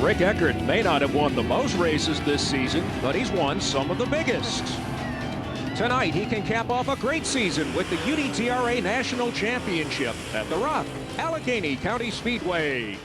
Rick Eckert may not have won the most races this season, but he's won some of the biggest. Tonight, he can cap off a great season with the UDTRA National Championship at the Rock, Allegany County Speedway.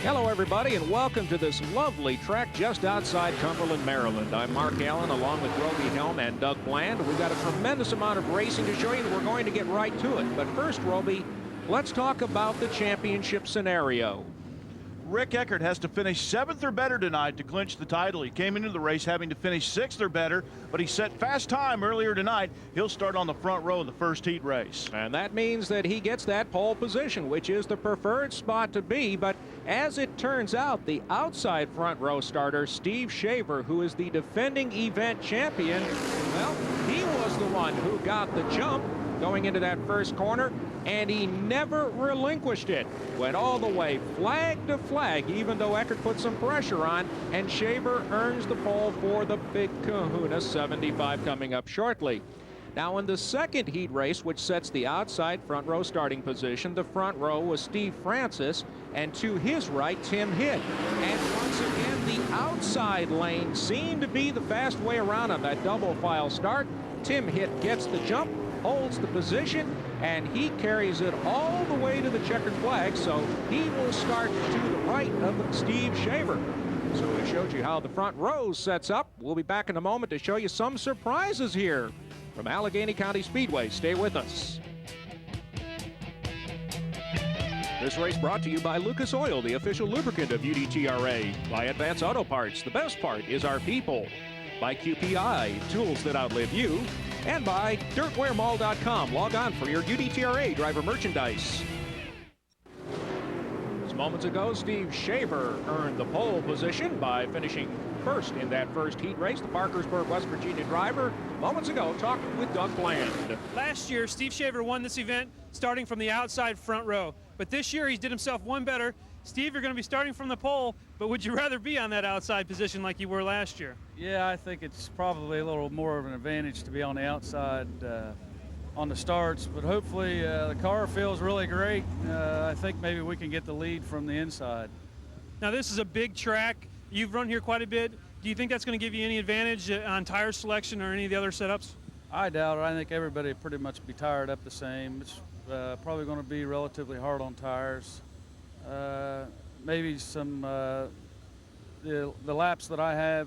Hello, everybody, and welcome to this lovely track just outside Cumberland, Maryland. I'm Mark Allen, along with Roby Helm and Doug Bland. We've got a tremendous amount of racing to show you, and we're going to get right to it. But first, Roby, let's talk about the championship scenario. Rick Eckert has to finish 7th or better tonight to clinch the title. He came into the race having to finish 6th or better, but he set fast time earlier tonight. He'll start on the front row of the first heat race. And that means that he gets that pole position, which is the preferred spot to be. But as it turns out, the outside front row starter, Steve Shaver, who is the defending event champion, well, he was the one who got the jump going into that first corner, and he never relinquished it. Went all the way flag to flag, even though Eckert put some pressure on, and Shaver earns the pole for the big Kahuna 75 coming up shortly. Now in the second heat race, which sets the outside front row starting position, the front row was Steve Francis, and to his right, Tim Hitt. And once again, the outside lane seemed to be the fast way around on that double file start. Tim Hitt gets the jump, holds the position, and he carries it all the way to the checkered flag, so he will start to the right of Steve Shaver. So we showed you how the front row sets up. We'll be back in a moment to show you some surprises here from Allegany County Speedway. Stay with us. This race brought to you by Lucas Oil, the official lubricant of UDTRA, by Advance Auto Parts, the best part is our people, by QPI, tools that outlive you, and by DirtWearMall.com. Log on for your UDTRA driver merchandise. Just moments ago, Steve Shaver earned the pole position by finishing first in that first heat race. The Parkersburg, West Virginia driver, moments ago, talked with Doug Bland. Last year, Steve Shaver won this event starting from the outside front row. But this year, he did himself one better. Steve, you're going to be starting from the pole, but would you rather be on that outside position like you were last year? Yeah, I think it's probably a little more of an advantage to be on the outside on the starts, but hopefully the car feels really great. I think maybe we can get the lead from the inside. Now, this is a big track. You've run here quite a bit. Do you think that's going to give you any advantage on tire selection or any of the other setups? I doubt it. I think everybody will pretty much be tired up the same. It's probably going to be relatively hard on tires. Maybe some the laps that I have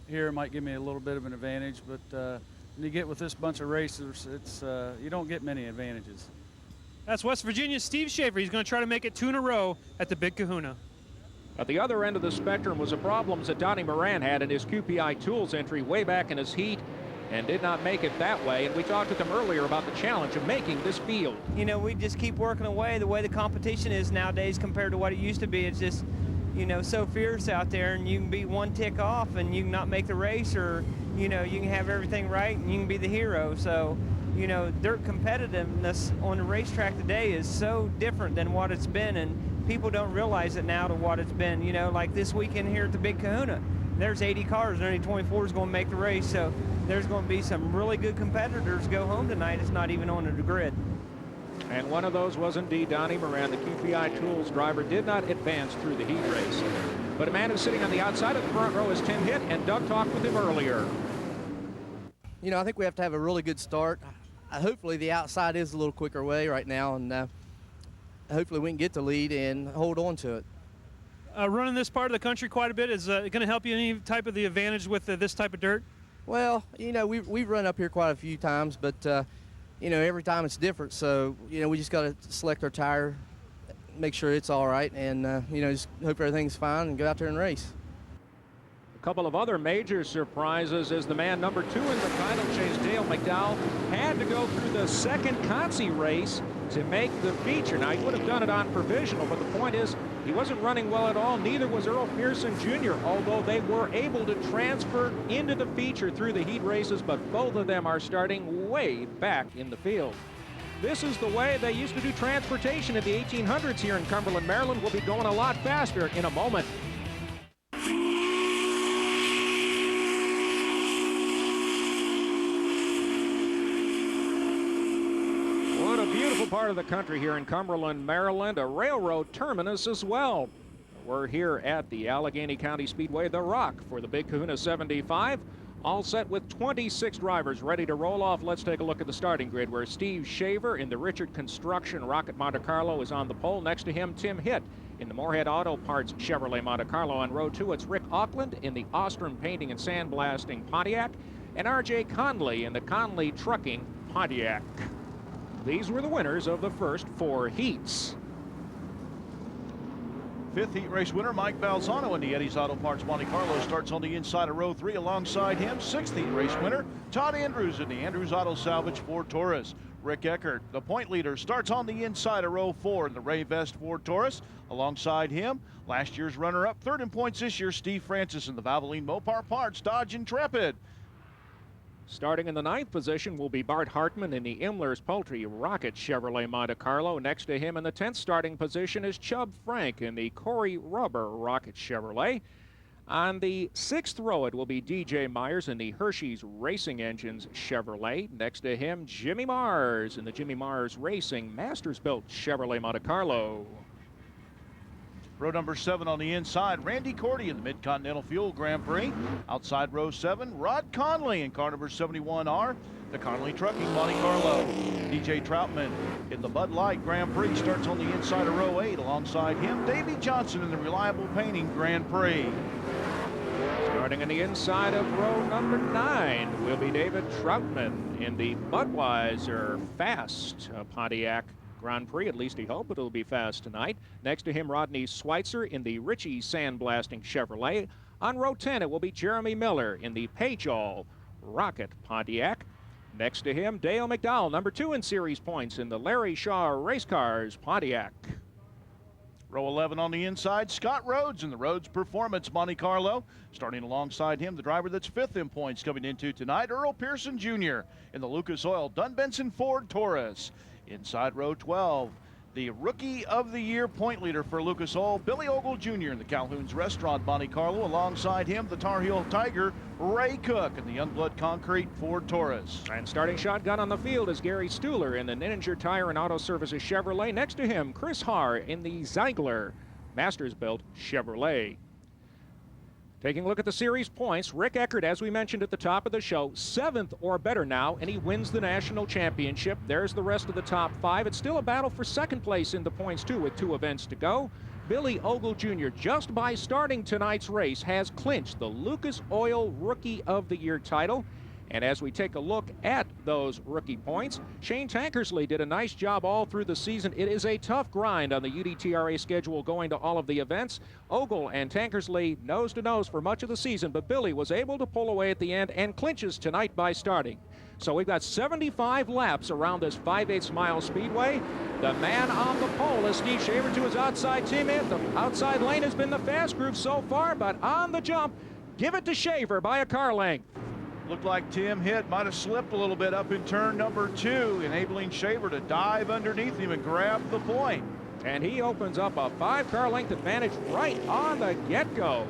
here might give me a little bit of an advantage, but when you get with this bunch of racers, it's you don't get many advantages. That's West Virginia's Steve Shaver. He's going to try to make it 2 in a row at the Big Kahuna. At the other end of the spectrum was the problems that Donnie Moran had in his QPI Tools entry way back in his heat, and did not make it that way. And we talked with him earlier about the challenge of making this field. You know, we just keep working away. The way the competition is nowadays compared to what it used to be, it's just, you know, so fierce out there, and you can be one tick off and you can not make the race, or, you know, you can have everything right and you can be the hero. So, you know, dirt competitiveness on the racetrack today is so different than what it's been, and people don't realize it now to what it's been. You know, like this weekend here at the Big Kahuna, there's 80 cars and only 24 is going to make the race, so there's going to be some really good competitors go home tonight. It's not even on the grid. And one of those was indeed Donnie Moran. The QPI Tools driver did not advance through the heat race. But a man who's sitting on the outside of the front row is Tim Hitt, and Doug talked with him earlier. You know, I think we have to have a really good start. Hopefully the outside is a little quicker way right now, and hopefully we can get the lead and hold on to it. Running this part of the country quite a bit, is it going to help you any type of the advantage with this type of dirt? Well, you know, we've run up here quite a few times, but, you know, every time it's different. So, you know, we just got to select our tire, make sure it's all right, and, you know, just hope everything's fine and go out there and race. A couple of other major surprises as the man number 2 in the title chase, Dale McDowell, had to go through the second Consi race to make the feature. Now, he would have done it on provisional, but the point is he wasn't running well at all. Neither was Earl Pearson Jr., although they were able to transfer into the feature through the heat races, but both of them are starting way back in the field. This is the way they used to do transportation in the 1800s here in Cumberland, Maryland. We'll be going a lot faster in a moment. beautiful part of the country here in Cumberland, Maryland, a railroad terminus as well. We're here at the Allegany County Speedway, The Rock, for the big Kahuna 75. All set with 26 drivers ready to roll off. Let's take a look at the starting grid, where Steve Shaver in the Richard Construction Rocket Monte Carlo is on the pole. Next to him, Tim Hitt in the Moorhead Auto Parts Chevrolet Monte Carlo. On row 2, it's Rick Auckland in the Ostrom Painting and Sandblasting Pontiac, and R.J. Conley in the Conley Trucking Pontiac. These were the winners of the first 4 heats. 5th heat race winner Mike Balzano in the Eddie's Auto Parts Monte Carlo starts on the inside of row 3. Alongside him, 6th heat race winner Todd Andrews in the Andrews Auto Salvage Ford Taurus. Rick Eckert, the point leader, starts on the inside of row 4 in the Ray Vest Ford Taurus. Alongside him, last year's runner-up, 3rd in points this year, Steve Francis in the Valvoline Mopar Parts Dodge Intrepid. Starting in the 9th position will be Bart Hartman in the Imler's Poultry Rocket Chevrolet Monte Carlo. Next to him in the 10th starting position is Chubb Frank in the Corey Rubber Rocket Chevrolet. On the 6th row, it will be DJ Myers in the Hershey's Racing Engines Chevrolet. Next to him, Jimmy Mars in the Jimmy Mars Racing Masters-built Chevrolet Monte Carlo. Row number 7 on the inside, Randy Cordy in the Mid-Continental Fuel Grand Prix. Outside row 7, Rod Conley in car number 71R, the Conley Trucking Monte Carlo. DJ Troutman in the Bud Light Grand Prix starts on the inside of row 8. Alongside him, Davey Johnson in the Reliable Painting Grand Prix. Starting on the inside of row number 9 will be David Troutman in the Budweiser Fast Pontiac Grand Prix. At least he hopes it'll be fast tonight. Next to him, Rodney Schweitzer in the Ritchie Sandblasting Chevrolet. On row 10, it will be Jeremy Miller in the Page-All Rocket Pontiac. Next to him, Dale McDowell, number 2 in series points in the Larry Shaw Race Cars Pontiac. Row 11 on the inside, Scott Rhodes in the Rhodes Performance Monte Carlo. Starting alongside him, the driver that's 5th in points coming into tonight, Earl Pearson Jr. in the Lucas Oil Dunbenson Ford Taurus. Inside row 12, the Rookie of the Year point leader for Lucas Oil, Billy Ogle Jr. in the Calhoun's Restaurant Monte Carlo. Alongside him, the Tar Heel Tiger, Ray Cook in the Youngblood Concrete Ford Taurus. And starting shotgun on the field is Gary Stuhler in the Ninja Tire and Auto Services Chevrolet. Next to him, Chris Haar in the Ziegler Masters-built Chevrolet. Taking a look at the series points, Rick Eckert, as we mentioned at the top of the show, 7th or better now, and he wins the national championship. There's the rest of the top 5. It's still a battle for 2nd place in the points, too, with 2 events to go. Billy Ogle Jr., just by starting tonight's race, has clinched the Lucas Oil Rookie of the Year title. And as we take a look at those rookie points, Shane Tankersley did a nice job all through the season. It is a tough grind on the UDTRA schedule going to all of the events. Ogle and Tankersley nose to nose for much of the season, but Billy was able to pull away at the end and clinches tonight by starting. So we've got 75 laps around this 5/8 mile speedway. The man on the pole is Steve Shaver to his outside teammate. The outside lane has been the fast group so far, but on the jump, give it to Shaver by a car length. Looked like Tim Hitt might have slipped a little bit up in turn number 2, enabling Shaver to dive underneath him and grab the point. And he opens up a 5-car length advantage right on the get-go.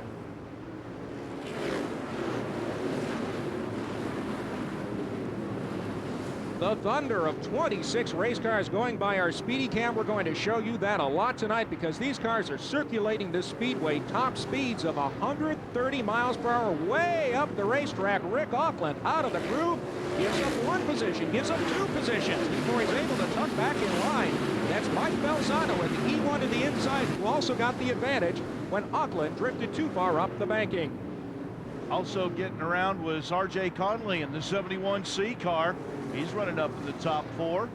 The thunder of 26 race cars going by our Speedy Cam. We're going to show you that a lot tonight because these cars are circulating this speedway top speeds of 130 miles per hour way up the racetrack. Rick Auckland out of the groove, gives up 1 position, gives up 2 positions before he's able to tuck back in line. That's Mike Balzano with the E1 to the inside, who also got the advantage when Auckland drifted too far up the banking. Also getting around was R.J. Conley in the 71C car. He's running up in the top 4.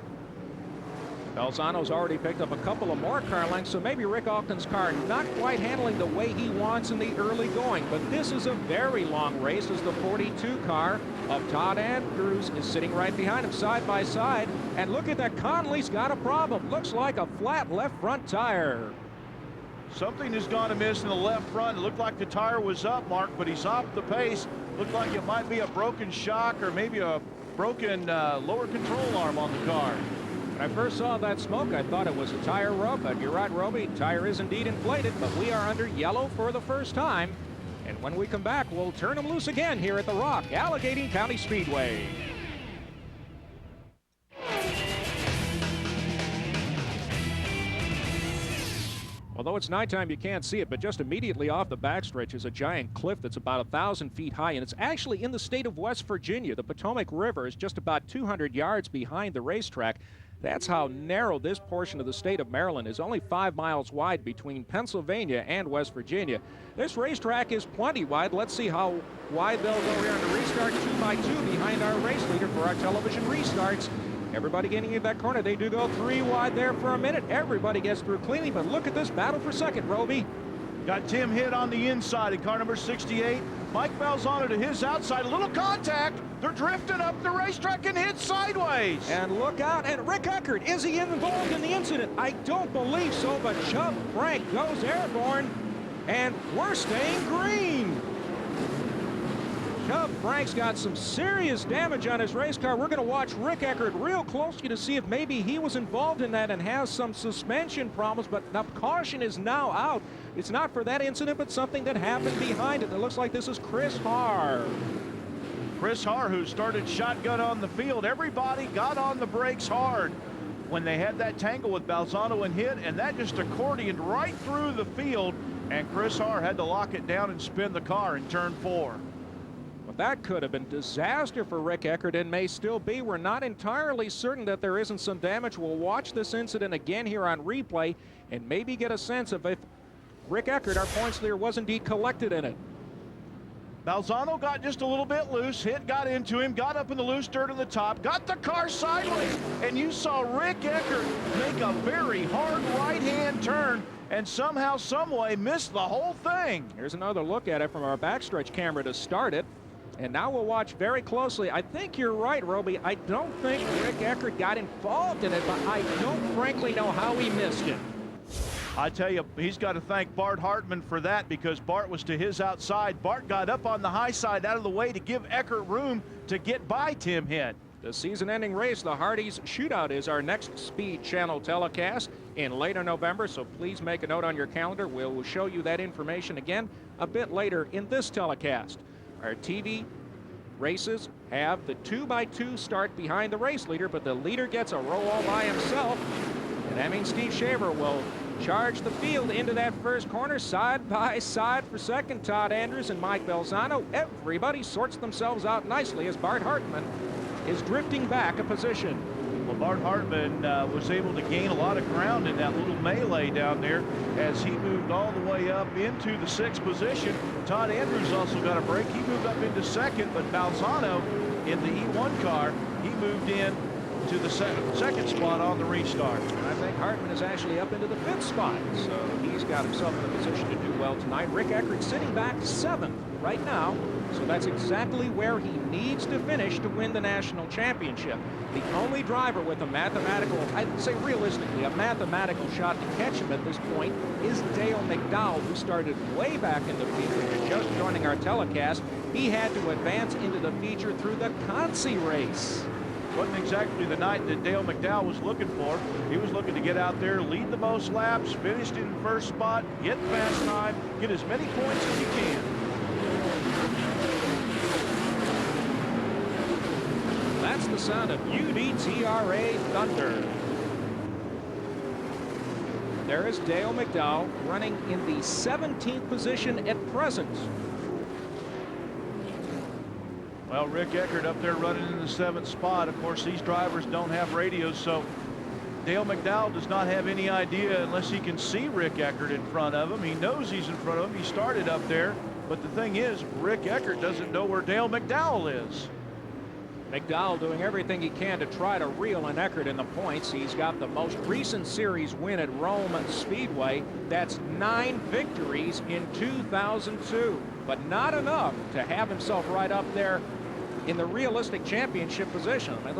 Balzano's already picked up a couple of more car lengths, so maybe Rick Auckland's car not quite handling the way he wants in the early going. But this is a very long race as the 42 car of Todd Andrews is sitting right behind him side by side. And look at that, Conley's got a problem. Looks like a flat left front tire. Something has gone amiss in the left front. It looked like the tire was up, Mark, but he's off the pace. Looked like it might be a broken shock or maybe a broken lower control arm on the car. When I first saw that smoke, I thought it was a tire rub, but you're right, Roby. Tire is indeed inflated, but we are under yellow for the first time. And when we come back, we'll turn them loose again here at the Rock, Allegany County Speedway. Although it's nighttime, you can't see it, but just immediately off the backstretch is a giant cliff that's about 1,000 feet high, and it's actually in the state of West Virginia. The Potomac River is just about 200 yards behind the racetrack. That's how narrow this portion of the state of Maryland is, only 5 miles wide between Pennsylvania and West Virginia. This racetrack is plenty wide. Let's see how wide they'll go here on the restart. 2 by 2 behind our race leader for our television restarts. Everybody getting into that corner. They do go 3 wide there for a minute. Everybody gets through cleanly, but look at this battle for second, Roby. Got Tim Hitt on the inside in car number 68. Mike Balzano to his outside. A little contact. They're drifting up the racetrack and hit sideways. And look out. And Rick Eckert, is he involved in the incident? I don't believe so, but Chubb Frank goes airborne, and we're staying green. Chubb Frank's got some serious damage on his race car. We're going to watch Rick Eckert real closely to see if maybe he was involved in that and has some suspension problems, but the caution is now out. It's not for that incident, but something that happened behind it. It looks like this is Chris Haar. Chris Haar, who started shotgun on the field. Everybody got on the brakes hard when they had that tangle with Balzano and Hitt, and that just accordioned right through the field, and Chris Haar had to lock it down and spin the car in turn 4. Well, that could have been disaster for Rick Eckert and may still be. We're not entirely certain that there isn't some damage. We'll watch this incident again here on replay and maybe get a sense of if Rick Eckert, our points leader, was indeed collected in it. Balzano got just a little bit loose. Hitt got into him, got up in the loose dirt on the top, got the car sideways, and you saw Rick Eckert make a very hard right-hand turn and somehow, someway missed the whole thing. Here's another look at it from our backstretch camera to start it. And now we'll watch very closely. I think you're right, Roby. I don't think Rick Eckert got involved in it, but I don't frankly know how he missed it. I tell you, he's got to thank Bart Hartman for that, because Bart was to his outside. Bart got up on the high side out of the way to give Eckert room to get by Tim Hitt. The season-ending race, the Hardee's Shootout, is our next Speed Channel telecast in later November, so please make a note on your calendar. We'll show you that information again a bit later in this telecast. Our TV races have the 2x2 start behind the race leader, but the leader gets a row all by himself, and that means Steve Shaver will charge the field into that first corner side by side for second. Todd Andrews and Mike Balzano. Everybody sorts themselves out nicely as Bart Hartman is drifting back a position. Well, Bart Hartman was able to gain a lot of ground in that little melee down there as he moved all the way up into the 6th position. Todd Andrews also got a break. He moved up into 2nd, but Balzano in the E1 car, he moved in to the second spot on the restart. I think Hartman is actually up into the 5th spot, so he's got himself in a position to do well tonight. Rick Eckert sitting back 7th right now, so that's exactly where he needs to finish to win the national championship. The only driver with a mathematical, I'd say realistically, a mathematical shot to catch him at this point is Dale McDowell, who started way back in the feature, just joining our telecast. He had to advance into the feature through the Concy race. Wasn't exactly the night that Dale McDowell was looking for. He was looking to get out there, lead the most laps, finished in first spot, get fast time, get as many points as he can. That's the sound of UDTRA thunder. There is Dale McDowell running in the 17th position at present. Well, Rick Eckert up there running in the 7th spot. Of course, these drivers don't have radios, so Dale McDowell does not have any idea unless he can see Rick Eckert in front of him. He knows he's in front of him. He started up there, but the thing is, Rick Eckert doesn't know where Dale McDowell is. McDowell doing everything he can to try to reel in Eckert in the points. He's got the most recent series win at Rome Speedway. That's 9 victories in 2002, but not enough to have himself right up there in the realistic championship position. I mean,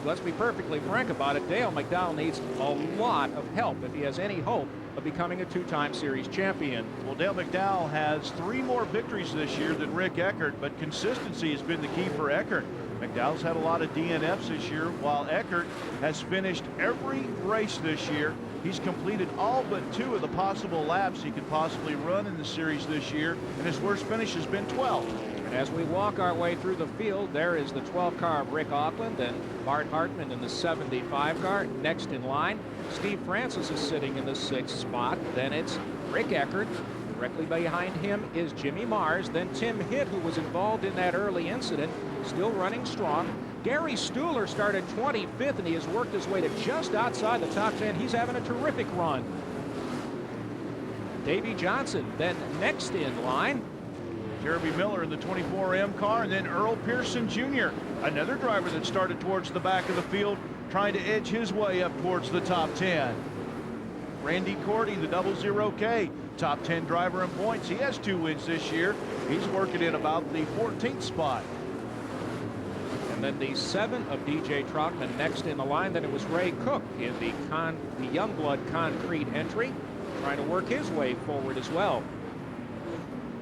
let's be perfectly frank about it. Dale McDowell needs a lot of help if he has any hope of becoming a 2-time series champion. Well, Dale McDowell has 3 more victories this year than Rick Eckert, but consistency has been the key for Eckert. McDowell's had a lot of DNFs this year, while Eckert has finished every race this year. He's completed all but 2 of the possible laps he could possibly run in the series this year, and his worst finish has been 12th. And as we walk our way through the field, there is the 12 car of Rick Auckland and Bart Hartman in the 75 car. Next in line, Steve Francis is sitting in the 6th spot. Then it's Rick Eckert. Directly behind him is Jimmy Mars. Then Tim Hitt, who was involved in that early incident, still running strong. Gary Stuhler started 25th, and he has worked his way to just outside the top 10. He's having a terrific run. Davey Johnson then next in line. Jeremy Miller in the 24M car, and then Earl Pearson Jr., another driver that started towards the back of the field, trying to edge his way up towards the top 10. Randy Cordy, the 00K, top 10 driver in points. He has 2 wins this year. He's working in about the 14th spot. And then the 7 of DJ Troutman next in the line. Then it was Ray Cook in the Youngblood Concrete entry, trying to work his way forward as well.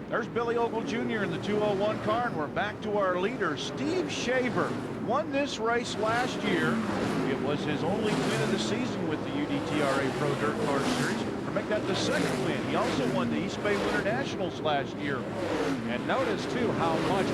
There's Billy Ogle Jr. in the 201 car, and we're back to our leader, Steve Shaver. Won this race last year. It was his only win of the season with the UDTRA Pro Dirt Car Series. Or make that the 2nd win. He also won the East Bay Winter Nationals last year. And notice, too, how much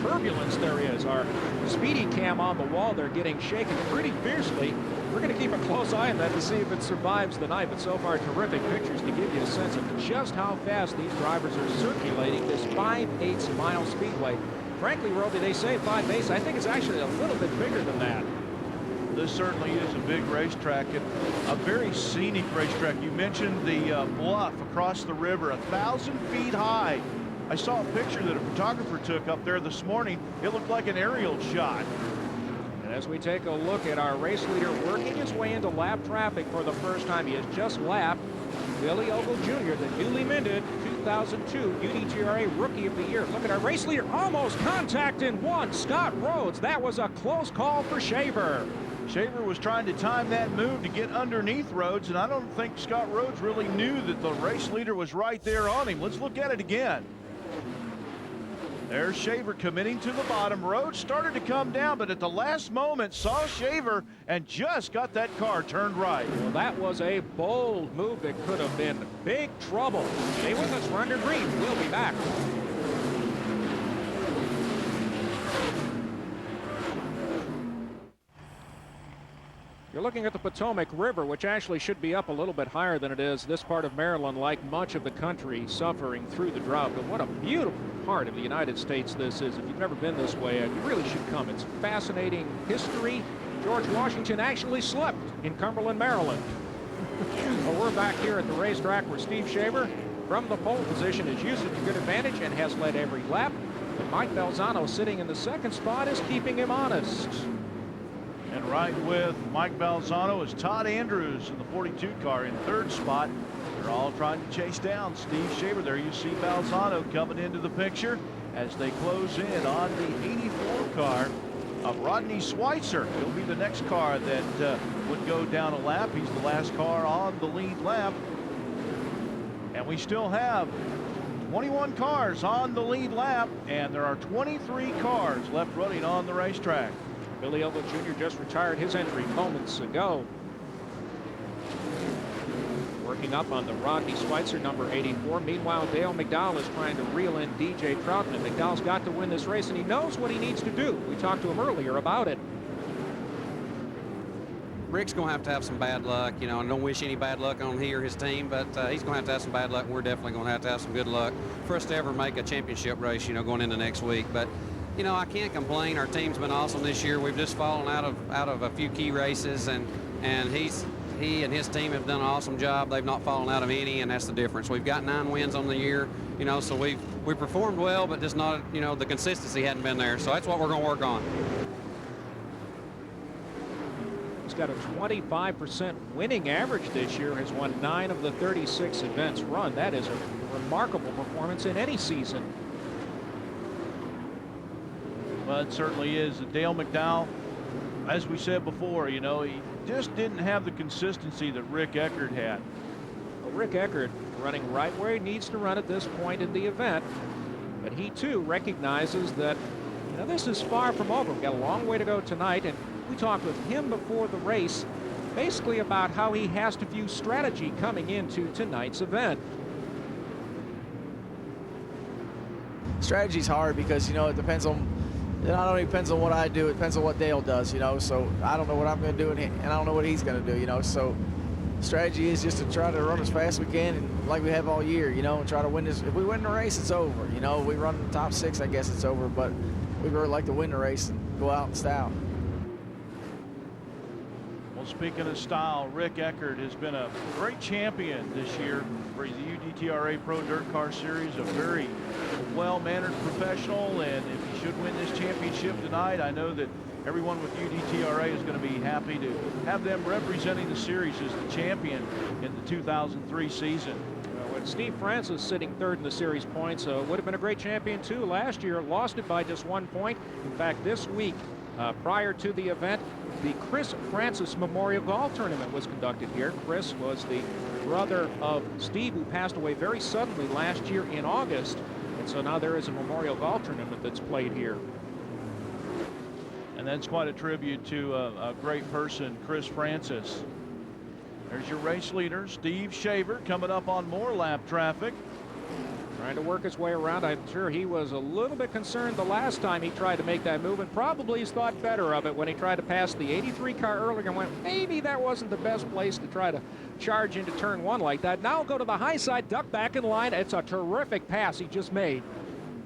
turbulence there is. Our speedy cam on the wall, they're getting shaken pretty fiercely. We're going to keep a close eye on that to see if it survives the night. But so far, terrific pictures to give you a sense of just how fast these drivers are circulating this 5/8 mile speedway. Frankly, Roby, they say 5/8. I think it's actually a little bit bigger than that. This certainly is a big racetrack, and a very scenic racetrack. You mentioned the bluff across the river, 1,000 feet high. I saw a picture that a photographer took up there this morning. It looked like an aerial shot. And as we take a look at our race leader working his way into lap traffic for the first time, he has just lapped Billy Ogle Jr., the newly minted 2002 UDTRA Rookie of the Year. Look at our race leader, almost contact in one, Scott Rhodes. That was a close call for Shaver. Shaver was trying to time that move to get underneath Rhodes, and I don't think Scott Rhodes really knew that the race leader was right there on him. Let's look at it again. There's Shaver committing to the bottom. Rhodes started to come down, but at the last moment saw Shaver and just got that car turned right. Well, that was a bold move that could have been big trouble. Stay with us. We're under green. We'll be back. You're looking at the Potomac River, which actually should be up a little bit higher than it is. This part of Maryland, like much of the country, suffering through the drought. But what a beautiful part of the United States this is. If you've never been this way, you really should come. It's fascinating history. George Washington actually slept in Cumberland, Maryland. Well, we're back here at the racetrack where Steve Shaver, from the pole position, has used it to good advantage and has led every lap. But Mike Balzano, sitting in the 2nd spot, is keeping him honest. And right with Mike Balzano is Todd Andrews in the 42 car in 3rd spot. They're all trying to chase down Steve Shaver. There you see Balzano coming into the picture as they close in on the 84 car of Rodney Schweitzer. He'll be the next car that would go down a lap. He's the last car on the lead lap. And we still have 21 cars on the lead lap, and there are 23 cars left running on the racetrack. Billy Ogle Jr. just retired his entry moments ago. Working up on the Rodney Schweitzer number 84. Meanwhile, Dale McDowell is trying to reel in DJ Troutman. McDowell's got to win this race, and he knows what he needs to do. We talked to him earlier about it. Rick's going to have some bad luck, you know, and don't wish any bad luck on he or his team, but he's going to have some bad luck, and we're definitely going to have some good luck for us to ever make a championship race, you know, going into next week. But you know, I can't complain. Our team's been awesome this year. We've just fallen out of a few key races, and he and his team have done an awesome job. They've not fallen out of any, and that's the difference. We've got 9 wins on the year, you know, so we performed well, but just not, you know, the consistency hadn't been there. So that's what we're going to work on. He's got a 25% winning average this year, has won 9 of the 36 events run. That is a remarkable performance in any season. Well, it certainly is. Dale McDowell, as we said before, you know, he just didn't have the consistency that Rick Eckert had. Well, Rick Eckert running right where he needs to run at this point in the event, but he too recognizes that, you know, this is far from over. We've got a long way to go tonight, and we talked with him before the race basically about how he has to view strategy coming into tonight's event. Strategy's hard because, you know, it depends on, it not only depends on what I do, it depends on what Dale does, you know. So I don't know what I'm going to do, and I don't know what he's going to do, you know. So strategy is just to try to run as fast as we can, and like we have all year, you know, and try to win this. If we win the race, it's over. You know, we run the top 6, I guess it's over, but we really like to win the race and go out in style. Well, speaking of style, Rick Eckert has been a great champion this year for the UDTRA Pro Dirt Car Series, a very well-mannered professional, and if he should win this championship tonight, I know that everyone with UDTRA is going to be happy to have them representing the series as the champion in the 2003 season. With Steve Francis sitting 3rd in the series points, would have been a great champion too last year. Lost it by just 1 point. In fact, this week, prior to the event, the Chris Francis Memorial Golf Tournament was conducted here. Chris was the brother of Steve, who passed away very suddenly last year in August. And so now there is a Memorial Golf Tournament that's played here. And that's quite a tribute to a great person, Chris Francis. There's your race leader, Steve Shaver, coming up on more lap traffic. Trying to work his way around. I'm sure he was a little bit concerned the last time he tried to make that move, and probably has thought better of it when he tried to pass the 83 car earlier and went, maybe that wasn't the best place to try to charge into turn 1 like that. Now go to the high side, duck back in line. It's a terrific pass he just made.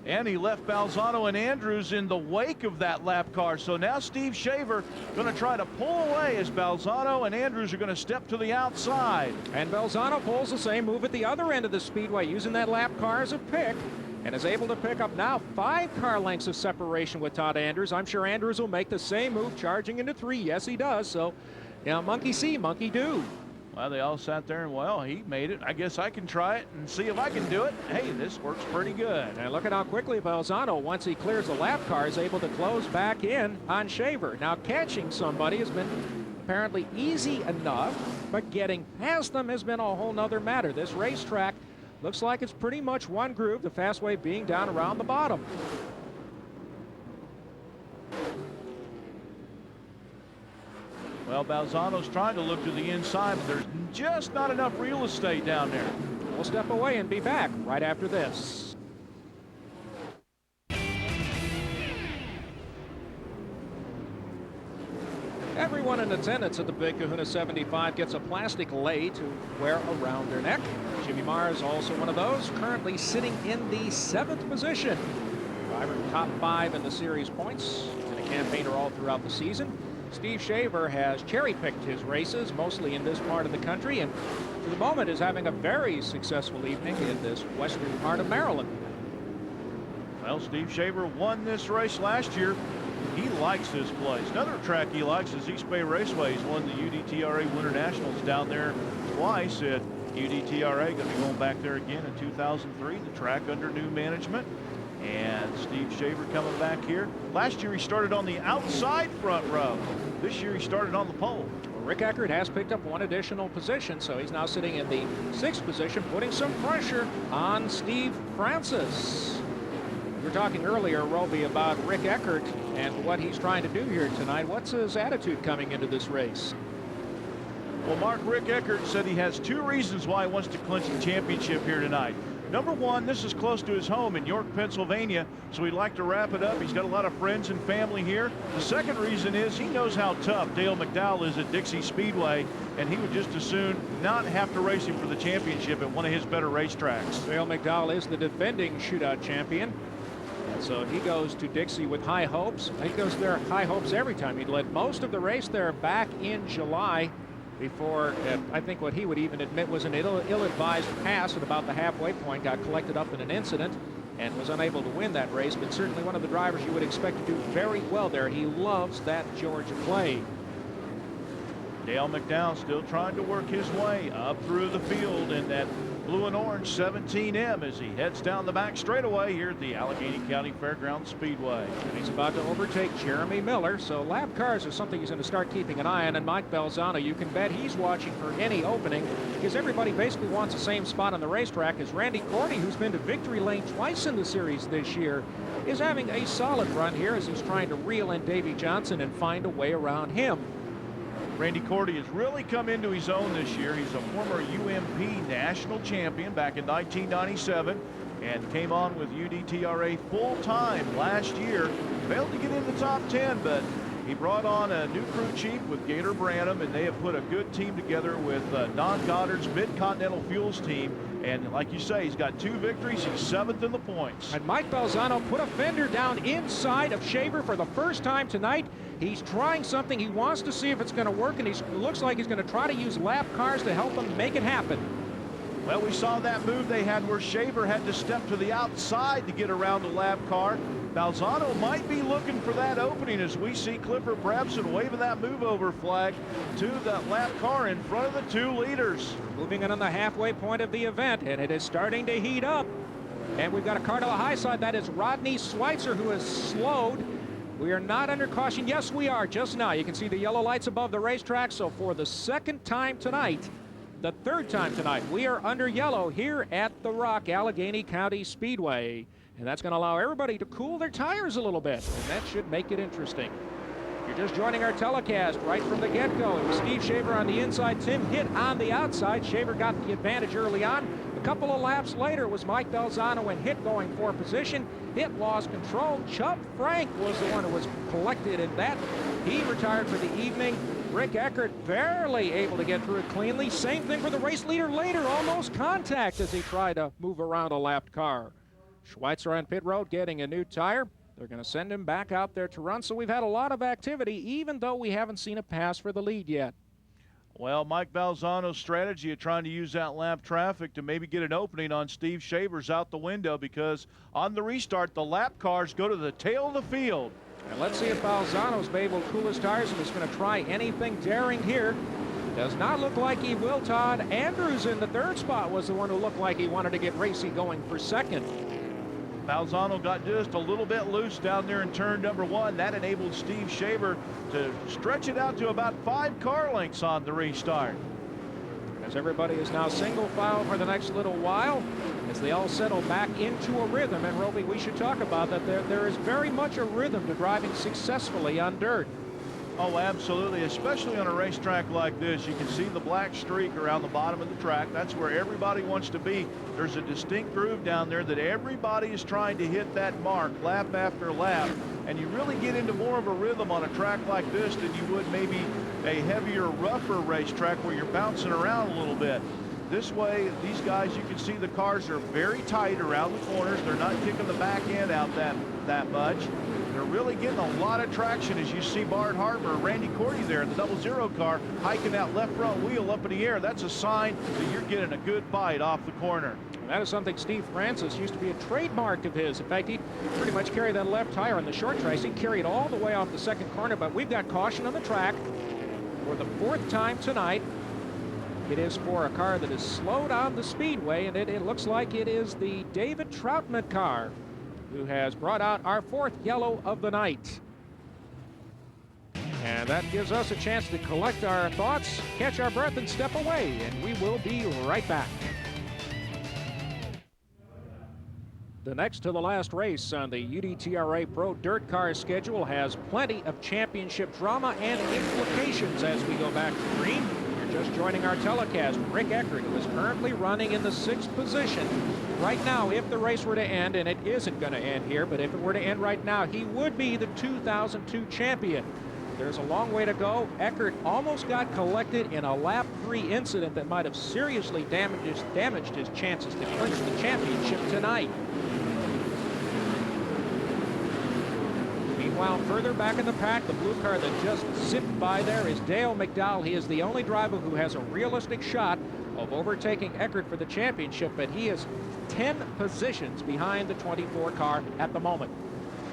And he left Balzano and Andrews in the wake of that lap car. So now Steve Shaver going to try to pull away as Balzano and Andrews are going to step to the outside. And Balzano pulls the same move at the other end of the speedway, using that lap car as a pick, and is able to pick up now 5 car lengths of separation with Todd Andrews. I'm sure Andrews will make the same move, charging into 3. Yes, he does. So, you know, monkey see, monkey do. Well, they all sat there and, well, he made it. I guess I can try it and see if I can do it. Hey, this works pretty good. And look at how quickly Balzano, once he clears the lap car, is able to close back in on Shaver. Now, catching somebody has been apparently easy enough, but getting past them has been a whole nother matter. This racetrack looks like it's pretty much one groove, the fastway being down around the bottom. Well, Balzano's trying to look to the inside, but there's just not enough real estate down there. We'll step away and be back right after this. Everyone in attendance at the Big Kahuna 75 gets a plastic lei to wear around their neck. Jimmy Marr is also one of those, currently sitting in the 7th position. Driver top 5 in the series points, and a campaigner all throughout the season. Steve Shaver has cherry-picked his races, mostly in this part of the country, and for the moment is having a very successful evening in this western part of Maryland. Well, Steve Shaver won this race last year. He likes this place. Another track he likes is East Bay Raceway. He's won the UDTRA Winter Nationals down there twice at UDTRA. Going to be going back there again in 2003. The track under new management. And Steve Shaver coming back here. Last year he started on the outside front row. This year he started on the pole. Well, Rick Eckert has picked up 1 additional position, so he's now sitting in the 6th position, putting some pressure on Steve Francis. We were talking earlier, Roby, about Rick Eckert and what he's trying to do here tonight. What's his attitude coming into this race? Well, Mark, Rick Eckert said he has 2 reasons why he wants to clinch the championship here tonight. Number 1, this is close to his home in York, Pennsylvania, so he'd like to wrap it up. He's got a lot of friends and family here. The second reason is he knows how tough Dale McDowell is at Dixie Speedway, and he would just as soon not have to race him for the championship at one of his better racetracks. Dale McDowell is the defending shootout champion. And so he goes to Dixie with high hopes. He goes there high hopes every time. He led most of the race there back in July before I think what he would even admit was an ill-advised pass at about the halfway point, got collected up in an incident and was unable to win that race, but certainly one of the drivers you would expect to do very well there. He loves that Georgia clay. Dale McDowell still trying to work his way up through the field in that blue and orange 17M as he heads down the back straightaway here at the Allegheny County Fairgrounds Speedway. And he's about to overtake Jeremy Miller, so lap cars are something he's going to start keeping an eye on. And Mike Balzano, you can bet he's watching for any opening, because everybody basically wants the same spot on the racetrack. As Randy Cordy, who's been to victory lane twice in the series this year, is having a solid run here as he's trying to reel in Davey Johnson and find a way around him. Randy Cordy has really come into his own this year. He's a former UMP national champion back in 1997. and came on with UDTRA full-time last year. Failed to get in the top 10, but he brought on a new crew chief with Gator Branham, and they have put a good team together with Don Goddard's Mid-Continental Fuels team. And like you say, he's got 2 victories. He's 7th in the points. And Mike Balzano put a fender down inside of Shaver for the first time tonight. He's trying something. He wants to see if it's going to work, and he looks like he's going to try to use lap cars to help him make it happen. Well, we saw that move they had where Shaver had to step to the outside to get around the lap car. Balzano might be looking for that opening as we see Clifford Brabson waving that move over flag to that lap car in front of the 2 leaders. Moving in on the halfway point of the event, and it is starting to heat up. And we've got a car to the high side. That is Rodney Schweitzer, who has slowed. We are not under caution. Yes, we are just now. You can see the yellow lights above the racetrack. So for the 2nd time tonight, the 3rd time tonight, we are under yellow here at the Rock Allegheny County Speedway. And that's going to allow everybody to cool their tires a little bit, and that should make it interesting. You're just joining our telecast right from the get-go. It was Steve Shaver on the inside, Tim Hitt on the outside. Shaver got the advantage early on. A couple of laps later was Mike Balzano and Hitt going for position. Hitt lost control. Chubb Frank was the one who was collected in that. He retired for the evening. Rick Eckert barely able to get through it cleanly. Same thing for the race leader later, almost contact as he tried to move around a lapped car. Schweitzer on pit road getting a new tire. They're going to send him back out there to run. So we've had a lot of activity, even though we haven't seen a pass for the lead yet. Well, Mike Balzano's strategy of trying to use that lap traffic to maybe get an opening on Steve Shaver's out the window, because on the restart, the lap cars go to the tail of the field. And let's see if Balzano's been able to cool his tires and is going to try anything daring here. Does not look like he will. Todd Andrews in the 3rd spot was the one who looked like he wanted to get racy going for 2nd. Balzano got just a little bit loose down there in turn number 1. That enabled Steve Shaver to stretch it out to about 5 car lengths on the restart. As everybody is now single file for the next little while, as they all settle back into a rhythm. And Roby, we should talk about that. There is very much a rhythm to driving successfully on dirt. Oh, absolutely, especially on a racetrack like this. You can see the black streak around the bottom of the track. That's where everybody wants to be. There's a distinct groove down there that everybody is trying to hit that mark lap after lap. And you really get into more of a rhythm on a track like this than you would maybe a heavier, rougher racetrack where you're bouncing around a little bit. This way, these guys, you can see the cars are very tight around the corners. They're not kicking the back end out that much. They're really getting a lot of traction as you see Bart Harper, Randy Cordy there in the 00 car hiking that left front wheel up in the air. That's a sign that you're getting a good bite off the corner. And that is something Steve Francis used to be a trademark of his. In fact, he pretty much carried that left tire on the short tracks. He carried all the way off the 2nd corner, but we've got caution on the track for the 4th time tonight. It is for a car that is slowed on the speedway, and it looks like it is the David Troutman car who has brought out our 4th yellow of the night. And that gives us a chance to collect our thoughts, catch our breath, and step away, and we will be right back. The next to the last race on the UDTRA Pro Dirt Car schedule has plenty of championship drama and implications as we go back to green. You're just joining our telecast. Rick Eckert, who is currently running in the 6th position. Right now, if the race were to end, and it isn't going to end here, but if it were to end right now, he would be the 2002 champion. There's a long way to go. Eckert almost got collected in a lap 3 incident that might have seriously damaged his chances to clinch the championship tonight. Meanwhile, further back in the pack, the blue car that just zipped by there is Dale McDowell. He is the only driver who has a realistic shot of overtaking Eckert for the championship, but he is 10 positions behind the 24 car at the moment.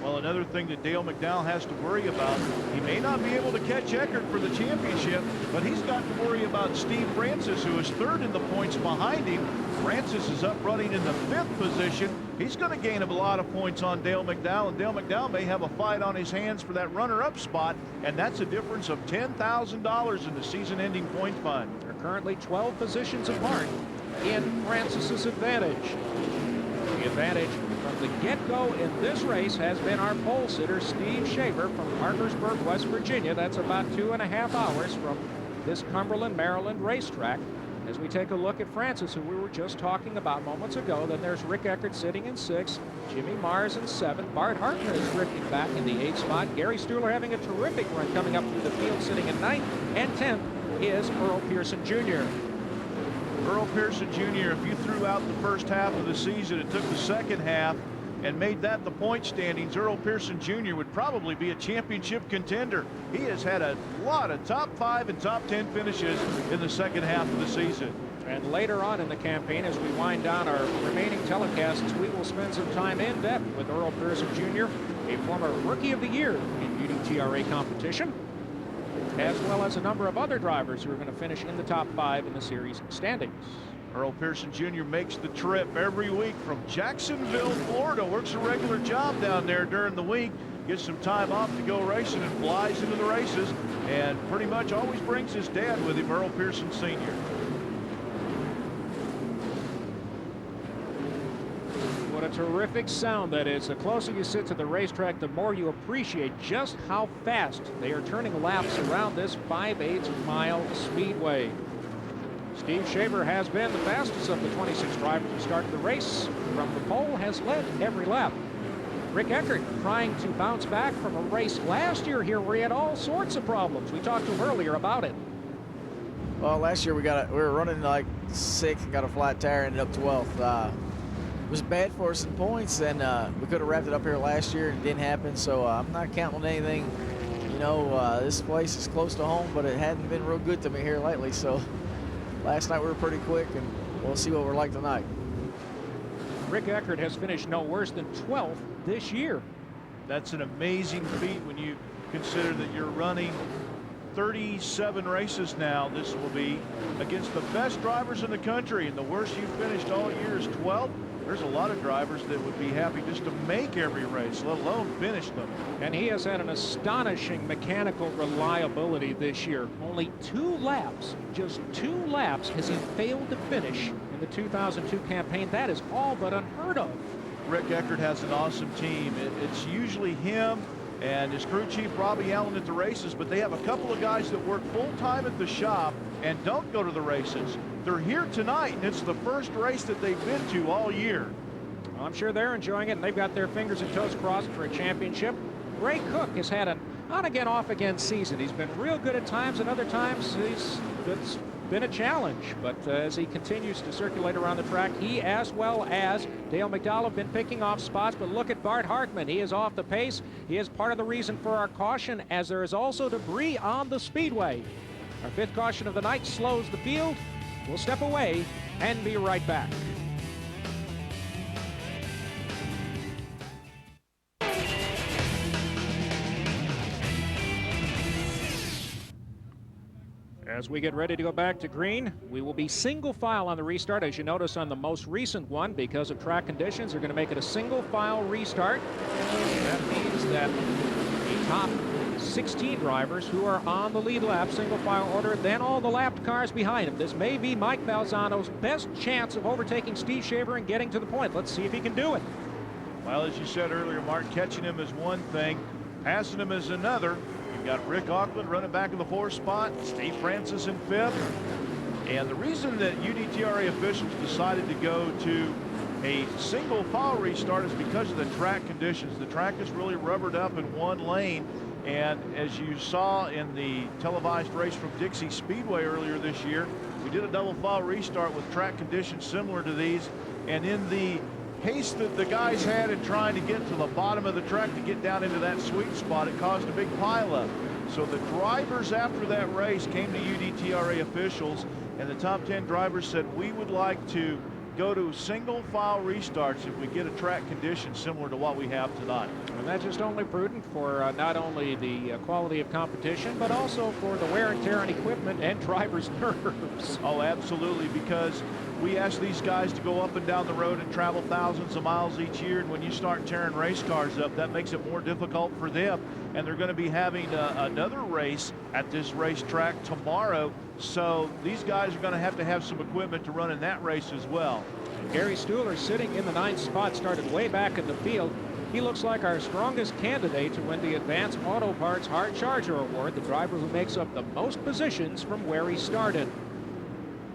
Well, another thing that Dale McDowell has to worry about, he may not be able to catch Eckert for the championship, but he's got to worry about Steve Francis, who is 3rd in the points behind him. Francis is up running in the 5th position. He's going to gain a lot of points on Dale McDowell, and Dale McDowell may have a fight on his hands for that runner-up spot, and that's a difference of $10,000 in the season-ending point fund. They're currently 12 positions apart in Francis's advantage. The advantage from the get-go in this race has been our pole sitter, Steve Shaver from Parkersburg, West Virginia. That's about 2.5 hours from this Cumberland, Maryland racetrack. As we take a look at Francis, who we were just talking about moments ago, then there's Rick Eckert sitting in 6, Jimmy Mars in 7, Bart Hartman is drifting back in the 8th spot, Gary Stuhler having a terrific run coming up through the field sitting in 9th, and 10th is Earl Pearson Jr. Earl Pearson Jr., if you threw out the first half of the season and took the second half and made that the point standings, Earl Pearson Jr. would probably be a championship contender. He has had a lot of top 5 and top 10 finishes in the second half of the season. And later on in the campaign, as we wind down our remaining telecasts, we will spend some time in depth with Earl Pearson Jr., a former Rookie of the Year in UDTRA competition, as well as a number of other drivers who are going to finish in the top 5 in the series standings. Earl Pearson Jr. makes the trip every week from Jacksonville, Florida, works a regular job down there during the week, gets some time off to go racing, and flies into the races, and pretty much always brings his dad with him, Earl Pearson Sr. What a terrific sound that is. The closer you sit to the racetrack, the more you appreciate just how fast they are turning laps around this 5/8 mile speedway. Steve Shaver has been the fastest of the 26 drivers who started the race. From the pole, has led every lap. Rick Eckert trying to bounce back from a race last year here where he had all sorts of problems. We talked to him earlier about it. Well, last year we were running like 6th and got a flat tire, ended up 12th. It was bad for us in points, and we could have wrapped it up here last year, and it didn't happen. So I'm not counting on anything. You know, this place is close to home, but it hadn't been real good to me here lately. So last night we were pretty quick, and we'll see what we're like tonight. Rick Eckert has finished no worse than 12th this year. That's an amazing feat when you consider that you're running 37 races now. This will be against the best drivers in the country, and the worst you've finished all year is 12th. There's a lot of drivers that would be happy just to make every race, let alone finish them. And he has had an astonishing mechanical reliability this year. Only 2 laps, just 2 laps, has he failed to finish in the 2002 campaign. That is all but unheard of. Rick Eckert has an awesome team. It's usually him and his crew chief, Robbie Allen, at the races, but they have a couple of guys that work full-time at the shop and don't go to the races. They're here tonight, and it's the first race that they've been to all year. Well, I'm sure they're enjoying it, and they've got their fingers and toes crossed for a championship. Ray Cook has had an on-again, off-again season. He's been real good at times, and other times it's been a challenge. But as he continues to circulate around the track, he, as well as Dale McDowell, have been picking off spots. But look at Bart Hartman. He is off the pace. He is part of the reason for our caution, as there is also debris on the speedway. Our 5th caution of the night slows the field. We'll step away and be right back. As we get ready to go back to green, we will be single file on the restart. As you notice on the most recent one, because of track conditions, they're going to make it a single file restart. That means that the top 16 drivers who are on the lead lap, single file order, then all the lapped cars behind him. This may be Mike Balzano's best chance of overtaking Steve Shaver and getting to the point. Let's see if he can do it. Well, as you said earlier, Mark, catching him is one thing, passing him is another. You've got Rick Auckland running back in the 4th spot, Steve Francis in 5th. And the reason that UDTRA officials decided to go to a single file restart is because of the track conditions. The track is really rubbered up in one lane. And as you saw in the televised race from Dixie Speedway earlier this year, we did a double file restart with track conditions similar to these. And in the haste that the guys had in trying to get to the bottom of the track to get down into that sweet spot, it caused a big pileup. So the drivers after that race came to UDTRA officials, and the top 10 drivers said, we would like to go to single file restarts if we get a track condition similar to what we have tonight. And that's just only prudent for not only the quality of competition, but also for the wear and tear on equipment and drivers' nerves. Oh, absolutely, because we ask these guys to go up and down the road and travel thousands of miles each year, and when you start tearing race cars up, that makes it more difficult for them. And they're going to be having another race at this racetrack tomorrow, so these guys are going to have some equipment to run in that race as well. Gary Stuhler, sitting in the 9th spot, started way back in the field. He looks like our strongest candidate to win the Advanced Auto Parts Hard Charger Award, the driver who makes up the most positions from where he started.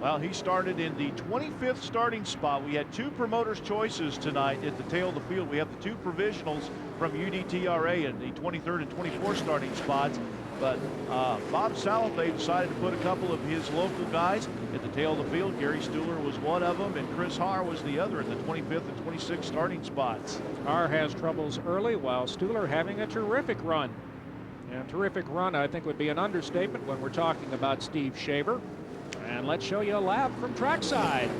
Well, he started in the 25th starting spot. We had 2 promoters' choices tonight at the tail of the field. We have the 2 provisionals from UDTRA in the 23rd and 24th starting spots. But Bob Salathe decided to put a couple of his local guys at the tail of the field. Gary Stuhler was one of them, and Chris Haar was the other in the 25th and 26th starting spots. Haar has troubles early, while Stuhler having a terrific run. And terrific run, I think, would be an understatement when we're talking about Steve Shaver. And let's show you a lap from trackside.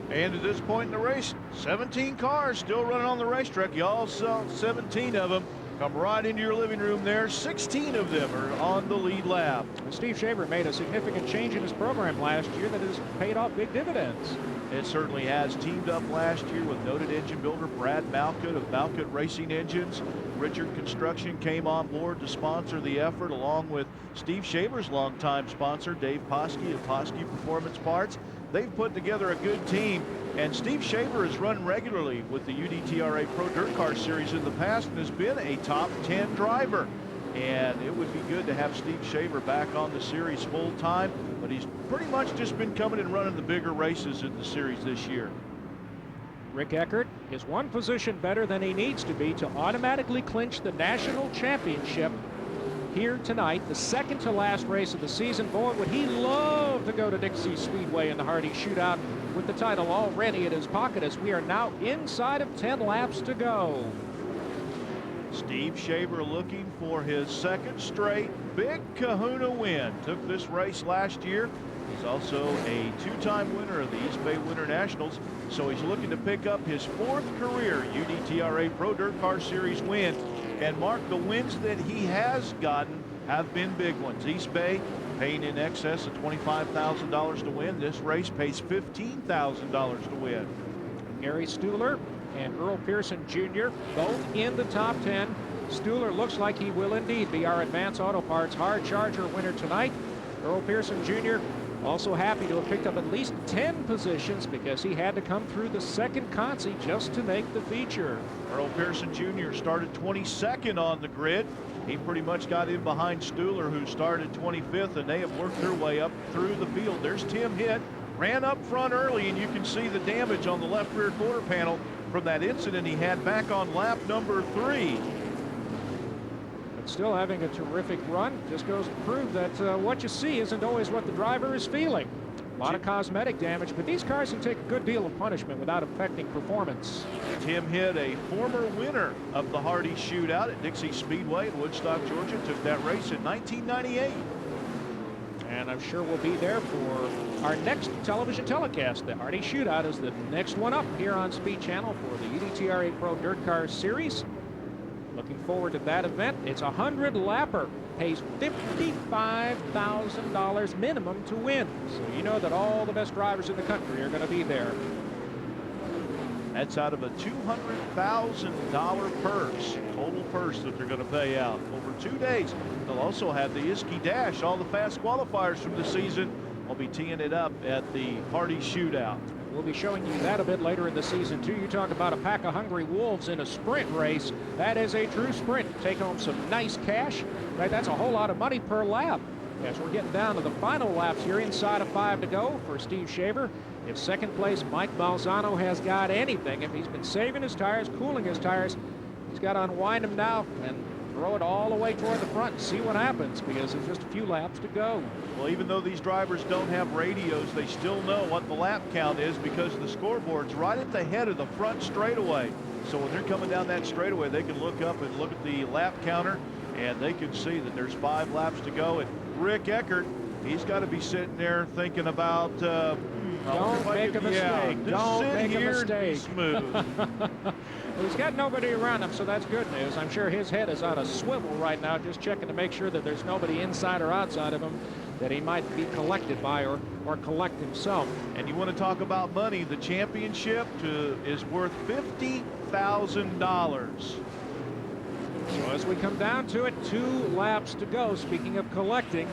And at this point in the race, 17 cars still running on the racetrack. You all saw 17 of them come right into your living room there. 16 of them are on the lead lap. Steve Shaver made a significant change in his program last year that has paid off big dividends. It certainly has. Teamed up last year with noted engine builder Brad Malcutt of Malcutt Racing Engines. Richard Construction came on board to sponsor the effort, along with Steve Shaver's longtime sponsor, Dave Poskey of Poskey Performance Parts. They've put together a good team, and Steve Shaver has run regularly with the UDTRA Pro Dirt Car Series in the past and has been a top 10 driver. And it would be good to have Steve Shaver back on the series full time, but he's pretty much just been coming and running the bigger races in the series this year. Rick Eckert is one position better than he needs to be to automatically clinch the national championship here tonight, the second to last race of the season. Boy, would he love to go to Dixie Speedway in the Hardy Shootout with the title already in his pocket, as we are now inside of 10 laps to go. Steve Shaver looking for his second straight big Kahuna win. Took this race last year. He's also a 2-time winner of the East Bay Winter Nationals, so he's looking to pick up his 4th career UDTRA Pro Dirt Car Series win. And Mark, the wins that he has gotten have been big ones. East Bay paying in excess of $25,000 to win. This race pays $15,000 to win. Gary Stuhler and Earl Pearson Jr. both in the top 10. Stuhler looks like he will indeed be our Advance Auto Parts Hard Charger winner tonight. Earl Pearson Jr. also happy to have picked up at least 10 positions, because he had to come through the second consi just to make the feature. Earl Pearson Jr. started 22nd on the grid. He pretty much got in behind Stuhler, who started 25th, and they have worked their way up through the field. There's Tim Hitt, ran up front early, and you can see the damage on the left rear quarter panel from that incident he had back on lap number 3. But still having a terrific run. Just goes to prove that what you see isn't always what the driver is feeling. A lot of cosmetic damage, but these cars can take a good deal of punishment without affecting performance. Tim Hitt, a former winner of the Hardy Shootout at Dixie Speedway in Woodstock, Georgia, took that race in 1998. And I'm sure we'll be there for our next television telecast. The Hardy Shootout is the next one up here on Speed Channel for the UDTRA Pro Dirt Car Series. Looking forward to that event. It's a 100-lapper. Pays $55,000 minimum to win. So you know that all the best drivers in the country are going to be there. That's out of a $200,000 purse, total purse that they're going to pay out over 2 days. They'll also have the Iski Dash. All the fast qualifiers from the season will be teeing it up at the Hardy Shootout. We'll be showing you that a bit later in the season, too. You talk about a pack of hungry wolves in a sprint race. That is a true sprint. Take home some nice cash. Right, that's a whole lot of money per lap. As we're getting down to the final laps here, inside of 5 to go for Steve Shaver. If second place Mike Balzano has got anything, if he's been saving his tires, cooling his tires, he's got to unwind them now and throw it all the way toward the front and see what happens, because there's just a few laps to go. Well, even though these drivers don't have radios, they still know what the lap count is, because the scoreboard's right at the head of the front straightaway. So when they're coming down that straightaway, they can look up and look at the lap counter, and they can see that there's 5 laps to go. And Rick Eckert, he's got to be sitting there thinking about don't make a mistake. Don't make a mistake. Smooth. Well, he's got nobody around him, so that's good news. I'm sure his head is on a swivel right now, just checking to make sure that there's nobody inside or outside of him that he might be collected by or collect himself. And you want to talk about money, the championship is worth $50,000. So as we come down to it, 2 laps to go. Speaking of collecting,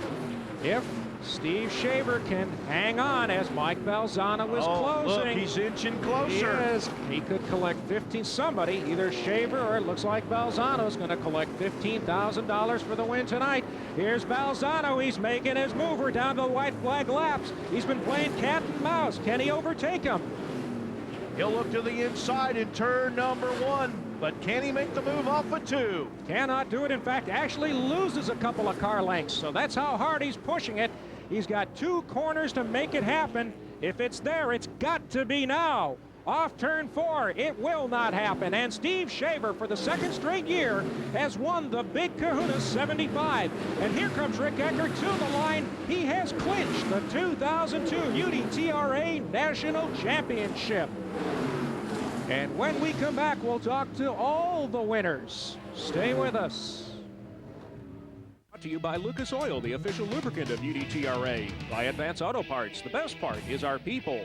If Steve Shaver can hang on as Mike Balzano is closing. Look, he's inching closer. He is. He could collect 15. Somebody, either Shaver or it looks like Balzano, is going to collect $15,000 for the win tonight. Here's Balzano. He's making his mover down to the white flag laps. He's been playing cat and mouse. Can he overtake him? He'll look to the inside in turn number 1, but can he make the move off of 2? Cannot do it. In fact, actually loses a couple of car lengths. So that's how hard he's pushing it. He's got 2 corners to make it happen. If it's there, it's got to be now. Off turn 4, it will not happen. And Steve Shaver, for the 2nd straight year, has won the Big Kahuna 75. And here comes Rick Eckert to the line. He has clinched the 2002 UDTRA National Championship. And when we come back, we'll talk to all the winners. Stay with us. Brought to you by Lucas Oil, the official lubricant of UDTRA. By Advance Auto Parts, the best part is our people.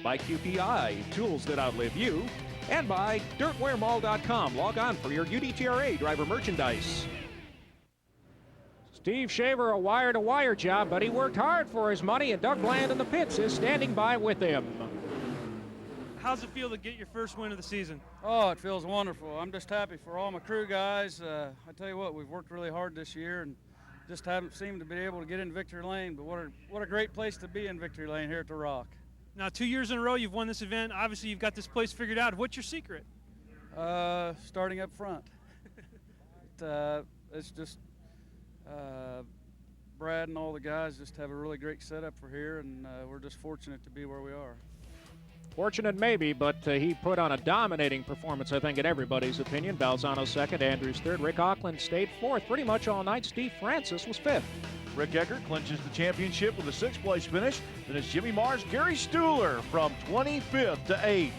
By QPI, tools that outlive you. And by DirtWearMall.com. Log on for your UDTRA driver merchandise. Steve Shaver, a wire-to-wire job, but he worked hard for his money, and Doug Bland in the pits is standing by with him. How's it feel to get your first win of the season? Oh, it feels wonderful. I'm just happy for all my crew guys. I tell you what, we've worked really hard this year and just haven't seemed to be able to get in victory lane, but what a great place to be in victory lane here at the Rock. Now, 2 years in a row you've won this event. Obviously, you've got this place figured out. What's your secret? Starting up front. It's just Brad and all the guys just have a really great setup for here, and we're just fortunate to be where we are. Fortunate maybe, but he put on a dominating performance, I think, in everybody's opinion. Balzano 2nd, Andrews 3rd. Rick Auckland stayed 4th pretty much all night. Steve Francis was 5th. Rick Eckert clinches the championship with a 6th-place finish. Then it's Jimmy Mars, Gary Stuhler from 25th to 8th.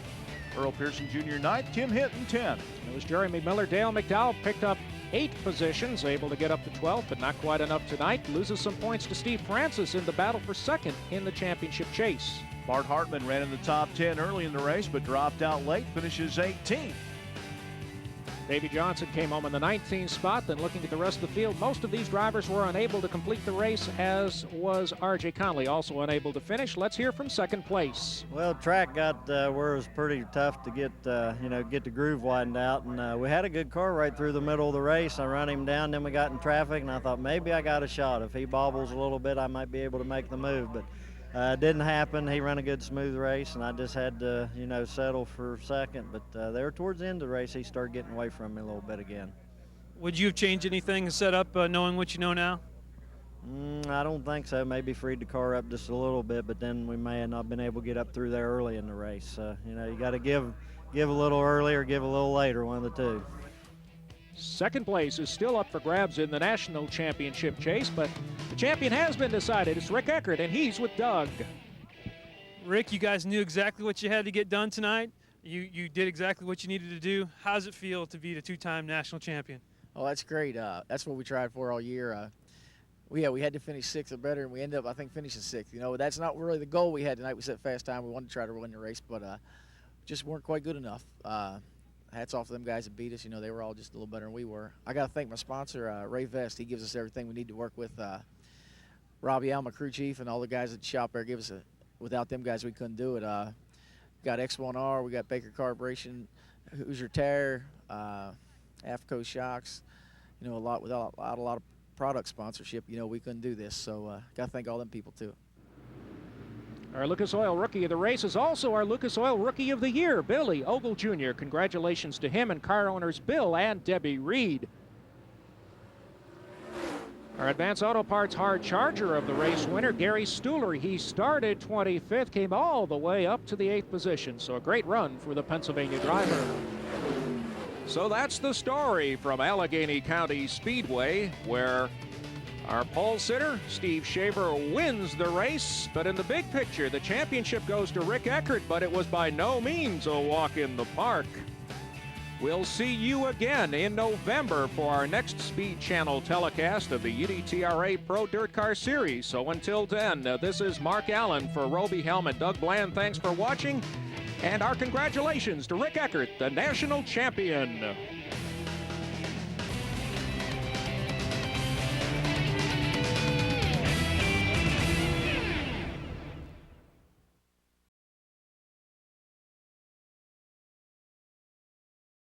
Earl Pearson Jr. 9th, Tim Hinton 10th. It was Jeremy Miller. Dale McDowell picked up 8 positions, able to get up to 12th, but not quite enough tonight. Loses some points to Steve Francis in the battle for 2nd in the championship chase. Bart Hartman ran in the top 10 early in the race, but dropped out late, finishes 18th. Davey Johnson came home in the 19th spot. Then looking at the rest of the field, most of these drivers were unable to complete the race, as was R.J. Conley, also unable to finish. Let's hear from 2nd place. Well, track got where it was pretty tough to get get the groove widened out, and we had a good car right through the middle of the race. I run him down, then we got in traffic, and I thought maybe I got a shot. If he bobbles a little bit, I might be able to make the move, but it didn't happen. He ran a good smooth race, and I just had to, settle for 2nd. But there towards the end of the race, he started getting away from me a little bit again. Would you have changed anything and set up knowing what you know now? I don't think so. Maybe freed the car up just a little bit, but then we may have not been able to get up through there early in the race. You got to give a little early or give a little later, one of the two. 2nd place is still up for grabs in the national championship chase, but the champion has been decided. It's Rick Eckert, and he's with Doug. Rick, you guys knew exactly what you had to get done tonight. You did exactly what you needed to do. How does it feel to be the 2-time national champion? Oh, that's great. That's what we tried for all year. We had to finish 6th or better, and we ended up, I think, finishing 6th. That's not really the goal we had tonight. We set fast time. We wanted to try to win the race, but just weren't quite good enough. Hats off to them guys that beat us. They were all just a little better than we were. I got to thank my sponsor, Ray Vest. He gives us everything we need to work with. Robbie Al, my crew chief, and all the guys at the shop there give us without them guys, we couldn't do it. Got X1R, we got Baker Carburation, Hoosier Tire, AFCO Shocks. Without a lot of product sponsorship, we couldn't do this. So got to thank all them people too. Our Lucas Oil Rookie of the Race is also our Lucas Oil Rookie of the Year, Billy Ogle Jr. Congratulations to him and car owners Bill and Debbie Reed. Our Advance Auto Parts hard charger of the race winner, Gary Stuhler. He started 25th, came all the way up to the 8th position. So a great run for the Pennsylvania driver. So that's the story from Allegany County Speedway, where our pole sitter, Steve Shaver, wins the race, but in the big picture, the championship goes to Rick Eckert, but it was by no means a walk in the park. We'll see you again in November for our next Speed Channel telecast of the UDTRA Pro Dirt Car Series. So until then, this is Mark Allen for Roby Helm and Doug Bland. Thanks for watching, and our congratulations to Rick Eckert, the national champion.